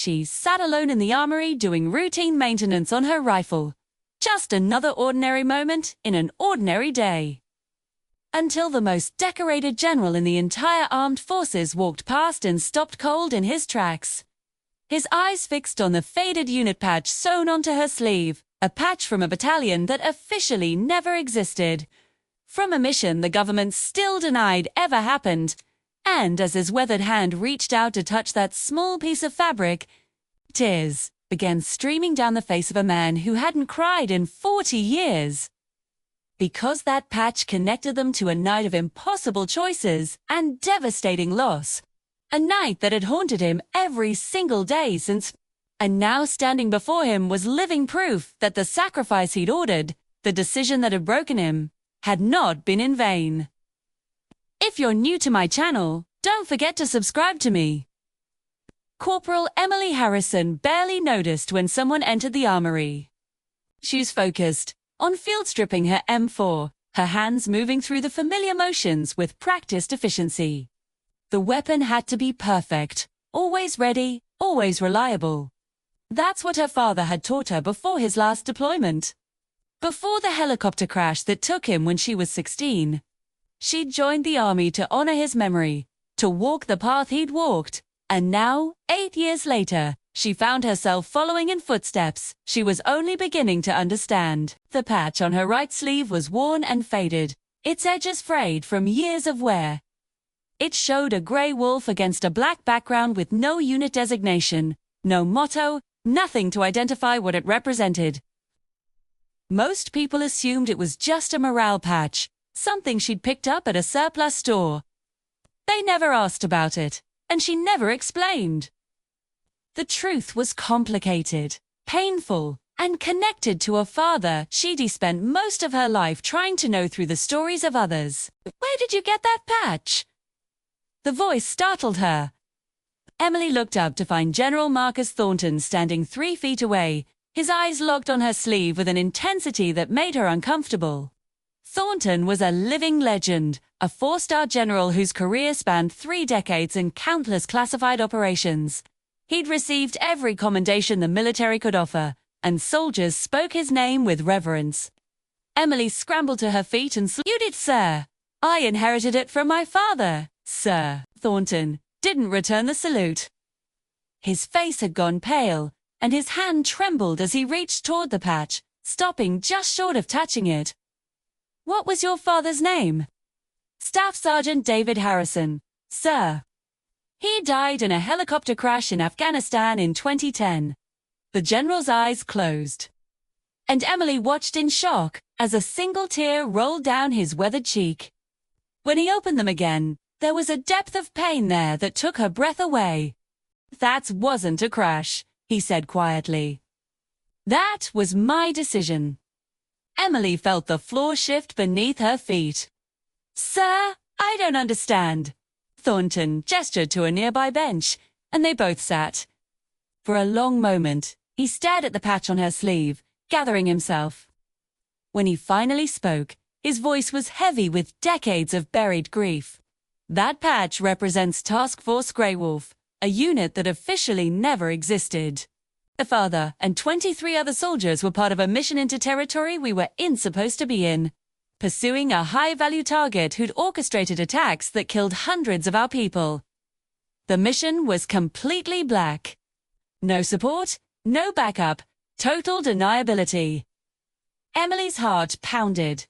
she sat alone in the armory doing routine maintenance on her rifle. Just another ordinary moment in an ordinary day. Until the most decorated general in the entire armed forces walked past and stopped cold in his tracks. His eyes fixed on the faded unit patch sewn onto her sleeve, a patch from a battalion that officially never existed. From a mission the government still denied ever happened, and as his weathered hand reached out to touch that small piece of fabric, tears began streaming down the face of a man who hadn't cried in 40 years. Because that patch connected them to a night of impossible choices and devastating loss. A night that had haunted him every single day since, and now standing before him was living proof that the sacrifice he'd ordered, the decision that had broken him, had not been in vain. If you're new to my channel, don't forget to subscribe to me. Corporal Emily Harrison barely noticed when someone entered the armory. She was focused on field stripping her M4, her hands moving through the familiar motions with practiced efficiency. The weapon had to be perfect, always ready, always reliable. That's what her father had taught her before his last deployment. Before the helicopter crash that took him when she was 16, she'd joined the army to honor his memory, to walk the path he'd walked, and now, 8 years later, she found herself following in footsteps she was only beginning to understand. The patch on her right sleeve was worn and faded, its edges frayed from years of wear. It showed a gray wolf against a black background with no unit designation, no motto, nothing to identify what it represented. Most people assumed it was just a morale patch, something she'd picked up at a surplus store. They never asked about it, and she never explained. The truth was complicated, painful, and connected to a father she'd spent most of her life trying to know through the stories of others. "Where did you get that patch?" The voice startled her. Emily looked up to find General Marcus Thornton standing 3 feet away, his eyes locked on her sleeve with an intensity that made her uncomfortable. Thornton was a living legend, a 4-star general whose career spanned 3 decades and countless classified operations. He'd received every commendation the military could offer, and soldiers spoke his name with reverence. Emily scrambled to her feet and saluted, "Sir, I inherited it from my father, sir." Thornton didn't return the salute. His face had gone pale, and his hand trembled as he reached toward the patch, stopping just short of touching it. "What was your father's name?" "Staff Sergeant David Harrison, sir. He died in a helicopter crash in Afghanistan in 2010. The general's eyes closed, and Emily watched in shock as a single tear rolled down his weathered cheek. When he opened them again, there was a depth of pain there that took her breath away. "That wasn't a crash," he said quietly. "That was my decision." Emily felt the floor shift beneath her feet. "Sir, I don't understand." Thornton gestured to a nearby bench, and they both sat. For a long moment, he stared at the patch on her sleeve, gathering himself. When he finally spoke, his voice was heavy with decades of buried grief. "That patch represents Task Force Grey Wolf, a unit that officially never existed. The father and 23 other soldiers were part of a mission into territory we were supposed to be in, pursuing a high-value target who'd orchestrated attacks that killed hundreds of our people. The mission was completely black. No support, no backup, total deniability." Emily's heart pounded.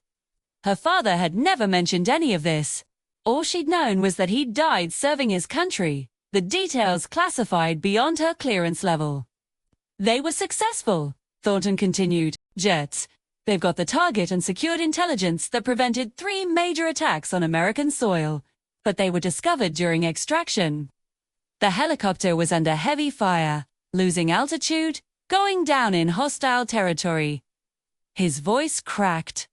Her father had never mentioned any of this. All she'd known was that he'd died serving his country, the details classified beyond her clearance level. "They were successful," Thornton continued. "Jets. They've got the target and secured intelligence that prevented 3 major attacks on American soil, but they were discovered during extraction. The helicopter was under heavy fire, losing altitude, going down in hostile territory." His voice cracked.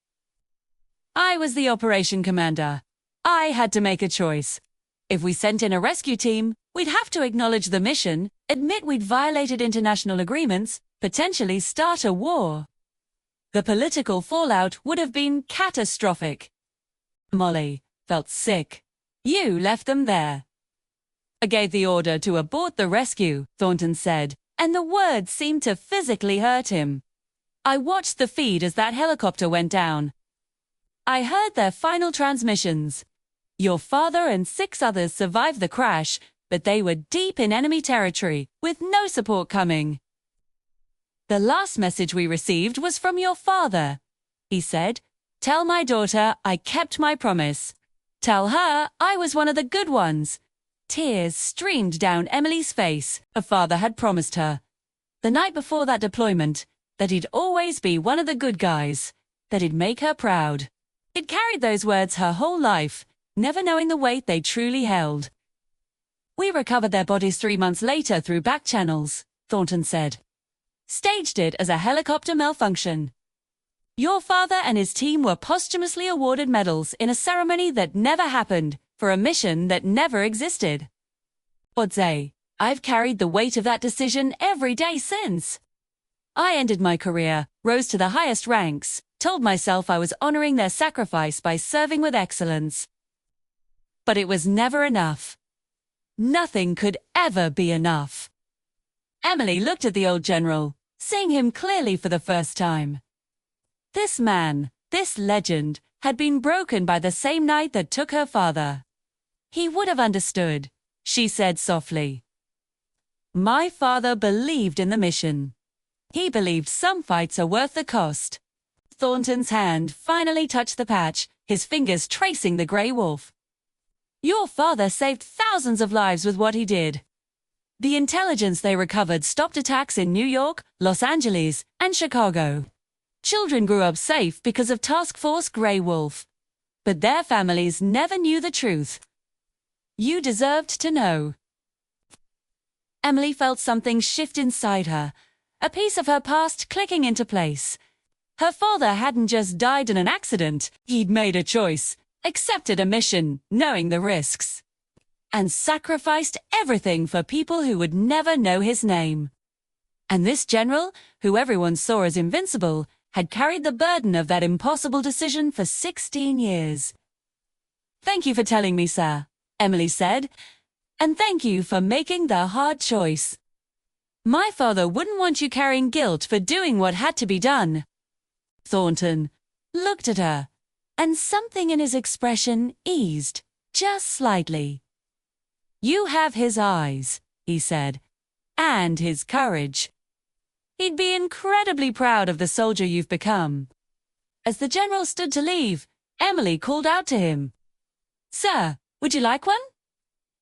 "I was the operation commander. I had to make a choice. If we sent in a rescue team, we'd have to acknowledge the mission, admit we'd violated international agreements, potentially start a war. The political fallout would have been catastrophic." Molly felt sick. "You left them there." I gave the order to abort the rescue, Thornton said, and the words seemed to physically hurt him. I watched the feed as that helicopter went down. I heard their final transmissions. Your father and 6 others survived the crash, but they were deep in enemy territory, with no support coming. The last message we received was from your father. He said, "Tell my daughter I kept my promise. Tell her I was one of the good ones." Tears streamed down Emily's face. Her father had promised her, the night before that deployment, that he'd always be one of the good guys, that he'd make her proud. He'd carried those words her whole life, never knowing the weight they truly held. "We recovered their bodies 3 months later through back channels," Thornton said. "Staged it as a helicopter malfunction. Your father and his team were posthumously awarded medals in a ceremony that never happened, for a mission that never existed. I'd say, I've carried the weight of that decision every day since. I ended my career, rose to the highest ranks, told myself I was honoring their sacrifice by serving with excellence. But it was never enough. Nothing could ever be enough." Emily looked at the old general, seeing him clearly for the first time. This man, this legend, had been broken by the same night that took her father. He would have understood, she said softly. "My father believed in the mission. He believed some fights are worth the cost." Thornton's hand finally touched the patch, his fingers tracing the grey wolf. "Your father saved thousands of lives with what he did. The intelligence they recovered stopped attacks in New York, Los Angeles, and Chicago. Children grew up safe because of Task Force Grey Wolf. But their families never knew the truth. You deserved to know." Emily felt something shift inside her, a piece of her past clicking into place. Her father hadn't just died in an accident, he'd made a choice, accepted a mission, knowing the risks, and sacrificed everything for people who would never know his name. And this general, who everyone saw as invincible, had carried the burden of that impossible decision for 16 years. "Thank you for telling me, sir," Emily said, "and thank you for making the hard choice. My father wouldn't want you carrying guilt for doing what had to be done." Thornton looked at her, and something in his expression eased, just slightly. "You have his eyes," he said, "and his courage. He'd be incredibly proud of the soldier you've become." As the general stood to leave, Emily called out to him, "Sir, would you like one?"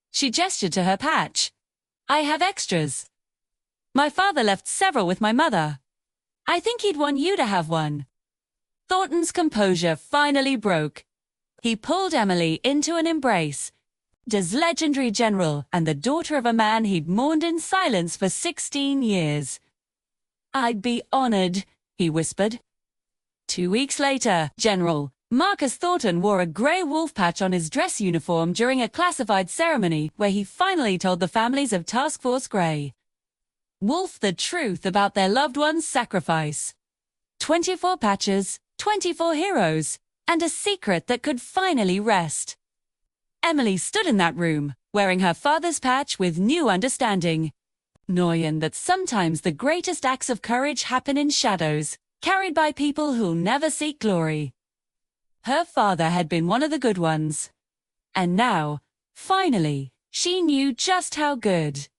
She gestured to her patch. "I have extras. My father left several with my mother. I think he'd want you to have one." Thornton's composure finally broke. He pulled Emily into an embrace. As legendary general and the daughter of a man he'd mourned in silence for 16 years. "I'd be honored," he whispered. 2 weeks later, General Marcus Thornton wore a grey wolf patch on his dress uniform during a classified ceremony where he finally told the families of Task Force Grey Wolf the truth about their loved one's sacrifice. 24 patches, 24 heroes, and a secret that could finally rest. Emily stood in that room, wearing her father's patch with new understanding, knowing that sometimes the greatest acts of courage happen in shadows, carried by people who'll never seek glory. Her father had been one of the good ones. And now, finally, she knew just how good.